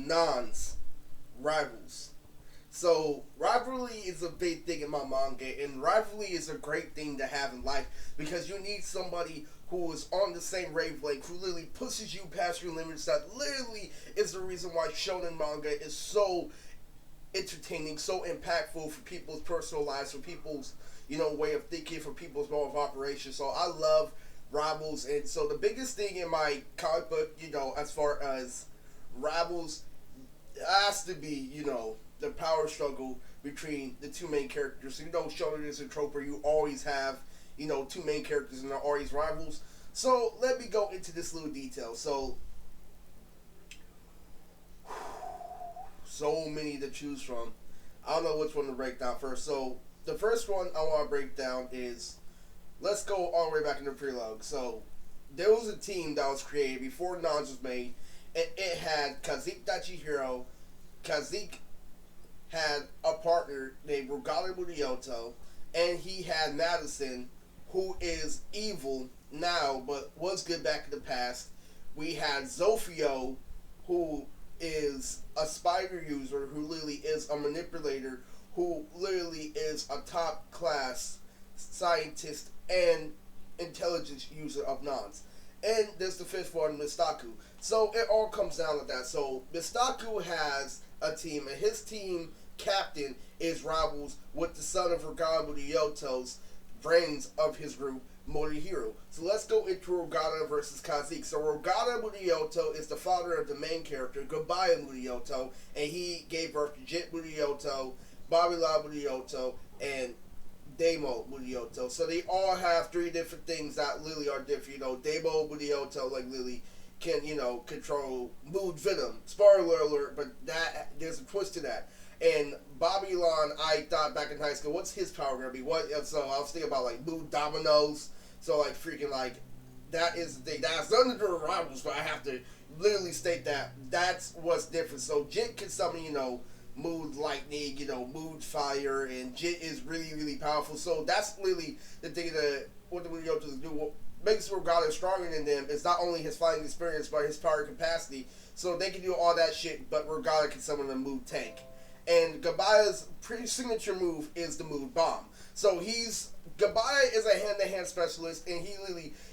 Nonz, rivals. So rivalry is a big thing in my manga, and rivalry is a great thing to have in life because you need somebody who is on the same wavelength, who literally pushes you past your limits. That literally is the reason why shonen manga is so entertaining, so impactful for people's personal lives, for people's way of thinking, for people's mode of operation. So I love rivals, and so the biggest thing in my comic book, as far as rivals, has to be the power struggle between the two main characters. So, shonen is a trope where you always have two main characters and they're always rivals. So let me go into this little detail. So many to choose from. I don't know which one to break down first. So the first one I want to break down is, let's go all the way back in the prelogue. So there was a team that was created before Nonz was made, and it had Kazik Dachihiro. Kazik had a partner named Rogata Murioto, and he had Madison, who is evil now but was good back in the past. We had Zofio, who is a spider user, who literally is a manipulator, who literally is a top class scientist and intelligence user of Nonz. And there's the fifth one, Mistaku. So it all comes down to that. So Mistaku has a team, and his team captain is rivals with the son of Rogata Murioto's brains of his group, Morihiro. So let's go into Rogata versus Kazik. So Rogata Murioto is the father of the main character, Gabaya Murioto, and he gave birth to Jit Murioto, Babila Murioto, and Demo Murioto. So they all have three different things that literally are different. Demo Murioto, like literally can, control mood venom. Spoiler alert, but there's a twist to that. And Babylon, I thought back in high school, what's his power gonna be? So I was thinking about like mood dominoes. So like freaking like that is the thing. That's nothing to do with rivals, but I have to literally state that that's what's different. So Jit can summon, mood lightning, mood fire, and Jit is really, really powerful. So that's literally the thing that what the Muriotos do. What makes Rogata stronger than them is not only his fighting experience, but his power capacity. So they can do all that shit, but Rogata can summon a mood tank. And Gabaya's pretty signature move is the mood bomb. So Gabaya is a hand-to-hand specialist, and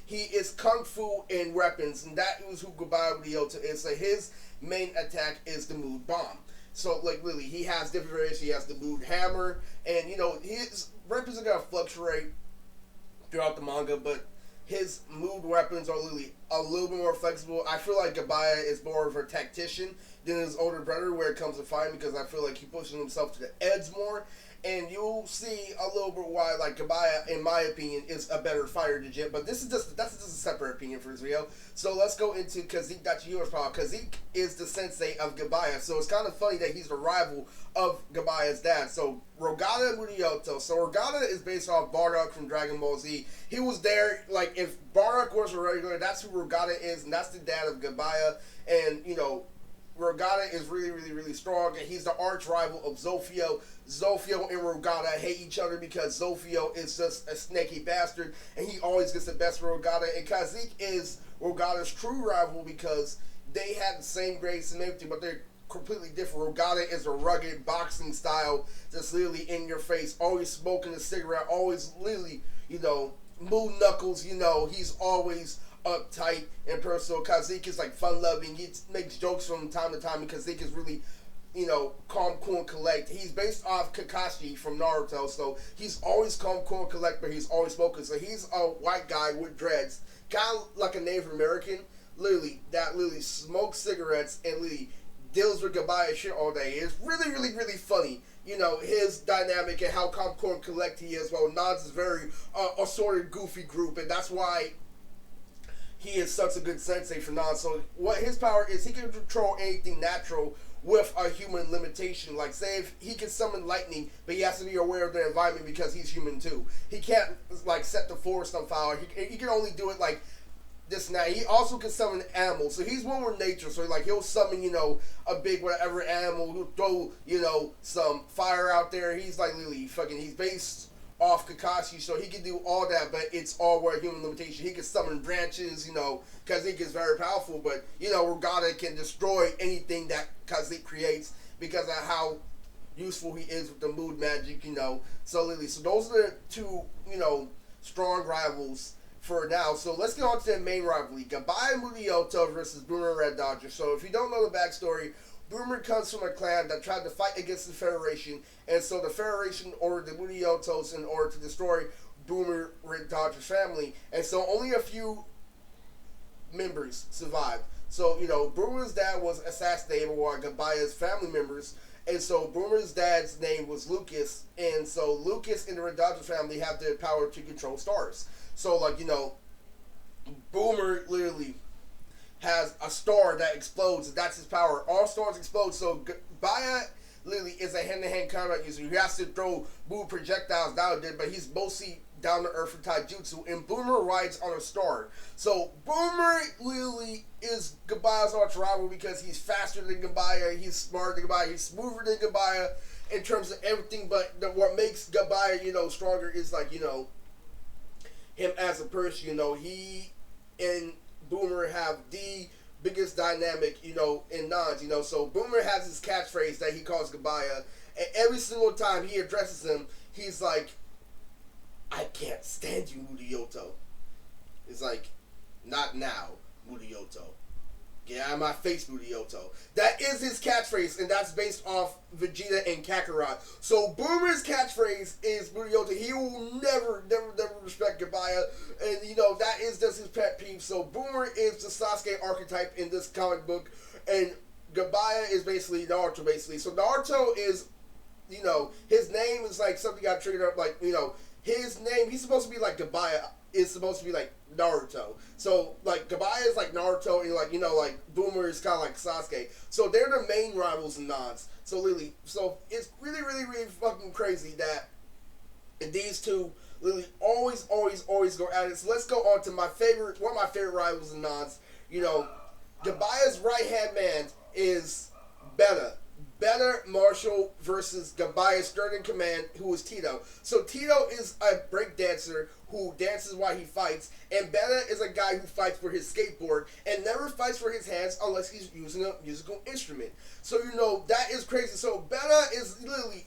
he is kung fu and weapons, and that is who Gabaya Ryota is. So his main attack is the mood bomb. So like really, he has different variations. He has the mood hammer, and his weapons are gonna fluctuate throughout the manga, but his mood weapons are literally a little bit more flexible. I feel like Gabaya is more of a tactician than his older brother where it comes to fighting, because I feel like he pushes himself to the edge more. And you'll see a little bit why, like, Gabaya, in my opinion, is a better fighter than Jit. But that's just a separate opinion for Rio. So let's go into Kazik Dachihiro's power. Kazik is the sensei of Gabaya. So it's kind of funny that he's the rival of Gabaya's dad. So Rogata Murioto. So Rogata is based off Bardock from Dragon Ball Z. He was there, like, if Bardock was a regular, that's who Rogata is, and that's the dad of Gabaya. And, Rogata is really, really, really strong, and he's the arch rival of Zofio. Zofio and Rogata hate each other because Zofio is just a snaky bastard, and he always gets the best for Rogata. And Kazik is Rogata's true rival because they had the same grades and everything, but they're completely different. Rogata is a rugged boxing style, just literally in your face, always smoking a cigarette, always literally, mood knuckles. He's always uptight and personal. Kazik is like fun-loving. He makes jokes from time to time, because Kazik is really, calm, cool, and collect. He's based off Kakashi from Naruto, so he's always calm, cool, and collect, but he's always smoking. So he's a white guy with dreads, kind of like a Native American, that smokes cigarettes and literally deals with Gabaya shit all day. It's really, really, really funny. His dynamic and how calm, cool, and collect he is. Well, Nonz is very assorted, goofy group, and that's why he is such a good sensei for Nonz. So what his power is, he can control anything natural with a human limitation. Like, say if he can summon lightning, but he has to be aware of the environment because he's human too. He can't, like, set the forest on fire. He can only do it, like, this and that. He also can summon animals. So he's one with nature. So, like, he'll summon, a big whatever animal. He'll throw, some fire out there. He's, like, literally fucking, he's based off Kakashi, so he can do all that, but it's all where human limitation. He can summon branches, because he gets very powerful, but, Regata can destroy anything that Kazik creates because of how useful he is with the mood magic, So, Lily, so those are the two, strong rivals for now. So let's get on to the main rivalry. Gabaya Mudioto versus Boomer Red Dodger. So if you don't know the backstory, Boomer comes from a clan that tried to fight against the Federation, and so the Federation ordered the Mudiotos in order to destroy Boomer Red Dodger's family, and so only a few members survived. So, Boomer's dad was assassinated while Gabaya's family members, and so Boomer's dad's name was Lucas, and so Lucas and the Red Dodger family have the power to control stars. So, Boomer literally has a star that explodes, and that's his power. All stars explode, so Baya literally is a hand-to-hand combat user. He has to throw boo projectiles down there, but he's mostly down to earth for taijutsu, and Boomer rides on a star. So Boomer literally is Gabaya's arch rival because he's faster than Gabaya, he's smarter than Gabaya, he's smoother than Gabaya in terms of everything, but what makes Gabaya, stronger is him as a person. He and Boomer have the biggest dynamic, in Nonz, so Boomer has his catchphrase that he calls Gabaya, and every single time he addresses him, he's like, I can't stand you, Mudioto. It's like, not now, Mudioto. Get out of my face, Mudioto. That is his catchphrase, and that's based off Vegeta and Kakarot. So Boomer's catchphrase is Mudioto. He will never respect Gabaya, and that is just his pet peeve. So Boomer is the Sasuke archetype in this comic book, and Gabaya is basically Naruto, basically. So Naruto is, his name is like something got triggered up, his name, he's supposed to be like Gabaya is supposed to be like Naruto. So Gabaya is like Naruto, and Boomer is kind of like Sasuke. So they're the main rivals in Nonz. So it's really fucking crazy that these two literally always go at it. So let's go on to one of my favorite rivals in Nonz. Gabaya's right hand man is Better Marshall versus Gabaya's third in command, who is Tito. So Tito is a break dancer who dances while he fights, and Beta is a guy who fights for his skateboard and never fights for his hands unless he's using a musical instrument. So that is crazy. So Beta is literally,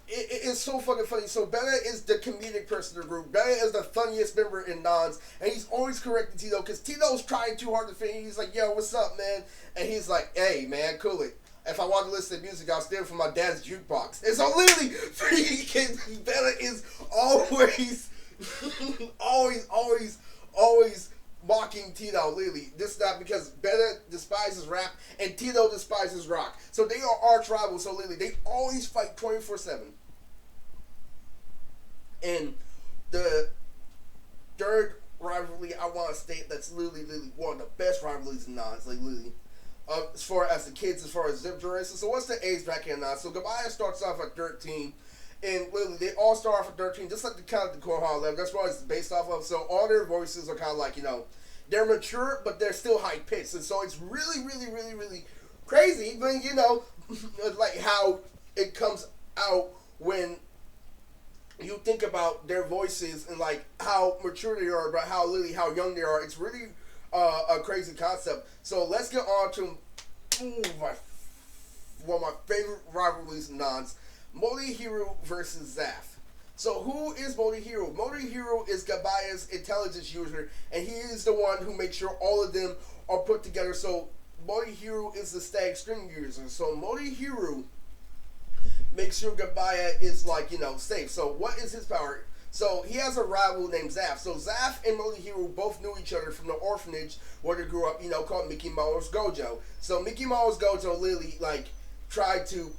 it's so fucking funny. So Beta is the comedic person in the group. Beta is the funniest member in Nonz, and he's always correcting Tito because Tito's trying too hard to fit. He's like, yo, what's up, man? And he's like, hey, man, cool it. If I want to listen to music, I'll steal from my dad's jukebox. And so literally, freaking Beta is always, always mocking Tito, literally. This is not because Beta despises rap and Tito despises rock. So they are arch rivals, so literally, they always fight 24/7. And the third rivalry I want to state that's literally one of the best rivalries in Nonz, literally. As far as the kids, as far as zip duration. So what's the age back in now? So Gabaya starts off at 13, and literally they all start off at 13, just like the Konoha level. That's what it's based off of. So all their voices are kind of like, they're mature, but they're still high pitched, and so it's really crazy. But like how it comes out when you think about their voices and like how mature they are, but how young they are. It's really a crazy concept. So let's get on to one of my favorite rivalries in Nonz, Morihiro versus Zaf. So who is Morihiro? Morihiro is Gabaya's intelligence user, and he is the one who makes sure all of them are put together. So Morihiro is the stag string user. So Morihiro makes sure Gabaya is safe. So what is his power? So he has a rival named Zaf. So Zaf and Morihiro both knew each other from the orphanage where they grew up, called Mickey Mouse Gojo. So Mickey Mouse Gojo literally tried to,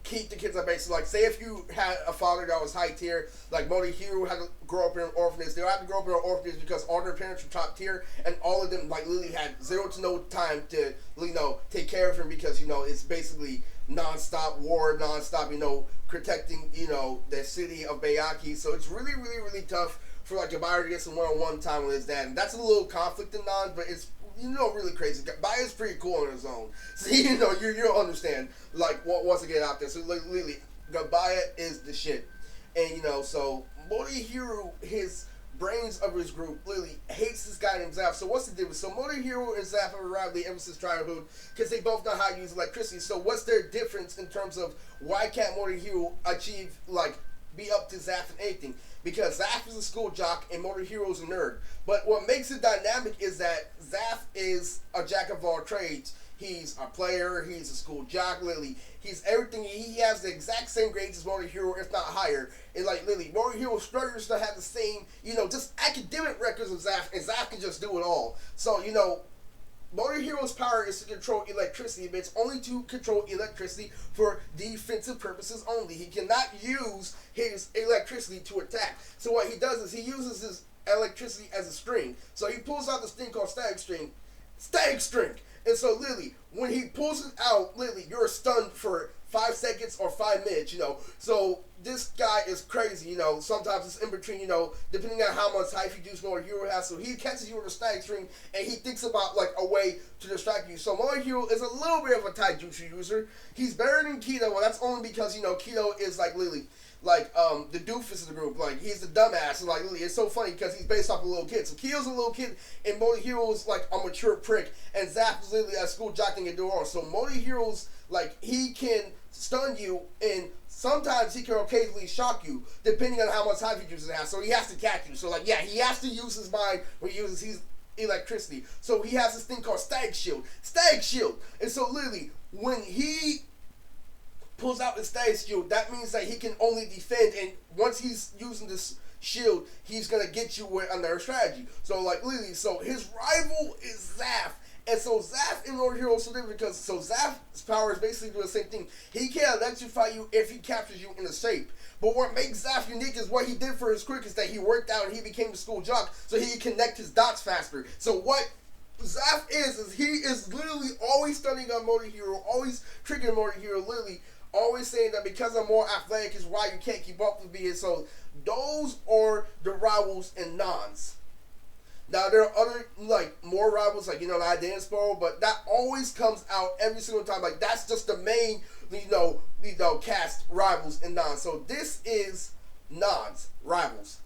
keep the kids up. Basically, say if you had a father that was high tier, like Morihiro had to grow up in an orphanage. They had to grow up in an orphanage because all their parents were top tier, and all of them literally had zero to no time to take care of him because it's basically non-stop war, non-stop protecting the city of Bayaki. So it's really tough for Gabaya to get some one-on-one time with his dad, and that's a little conflict in Nonz, but it's really crazy. Gabaya's pretty cool on his own, so you'll understand once I get out there. So literally, Gabaya is the shit. And so Morihiro, his brains of his group, literally hates this guy named Zaf. So what's the difference? So Morihiro and Zaf have arrived ever since childhood because they both know how to use electricity. So what's their difference in terms of why can't Morihiro achieve, like, be up to Zaf and anything? Because Zaf is a school jock and Morihiro is a nerd. But what makes it dynamic is that Zaf is a jack of all trades. He's a player, he's a school jock, literally. He's everything. He has the exact same grades as Morihiro, if not higher. And, like, literally, Morihiro struggles to have the same, just academic records of Zaf, and Zaf can just do it all. So, Morihoro's power is to control electricity, but it's only to control electricity for defensive purposes only. He cannot use his electricity to attack. So what he does is he uses his electricity as a string. So he pulls out this thing called static string. Static string! And so, literally, when he pulls it out, literally, you're stunned for 5 seconds or 5 minutes, So, this guy is crazy, Sometimes it's in between, depending on how much hype you use Morihiro has. So, he catches you with a static string, and he thinks about, like, a way to distract you. So, Morihiro is a little bit of a taijutsu user. He's better than Kido, and that's only because, Kido is, like, literally, like, the doofus of the group. Like, he's the dumbass. And, like, literally, it's so funny because he's based off a little kid. So, Kido's a little kid, and Morihiro like, a mature prick. And Zaf is literally a school jock and do all. So, Morihiro's, like, he can stun you, and sometimes he can occasionally shock you, depending on how much hype he uses it has. So, he has to catch you. So, like, yeah, he has to use his mind when he uses his electricity. So, he has this thing called static shield. Static shield! And so, literally, when he pulls out his static shield, that means that he can only defend, and once he's using this shield, he's gonna get you with another strategy. So, like, literally, so his rival is Zaf. And so Zaf and Morihiro are so different because Zaf's power is basically doing the same thing. He can electrify you if he captures you in a shape. But what makes Zaf unique is what he did for his quick is that he worked out and he became the school jock so he can connect his dots faster. So what Zaf is he is literally always stunning on Morihiro, always tricking Morihiro, literally always saying that because I'm more athletic is why you can't keep up with me. And so those are the rivals in Nonz. Now there are other, like, more rivals, like, the Dance Ball, but that always comes out every single time. Like, that's just the main, cast rivals in Nonz. So this is Nonz Rivals.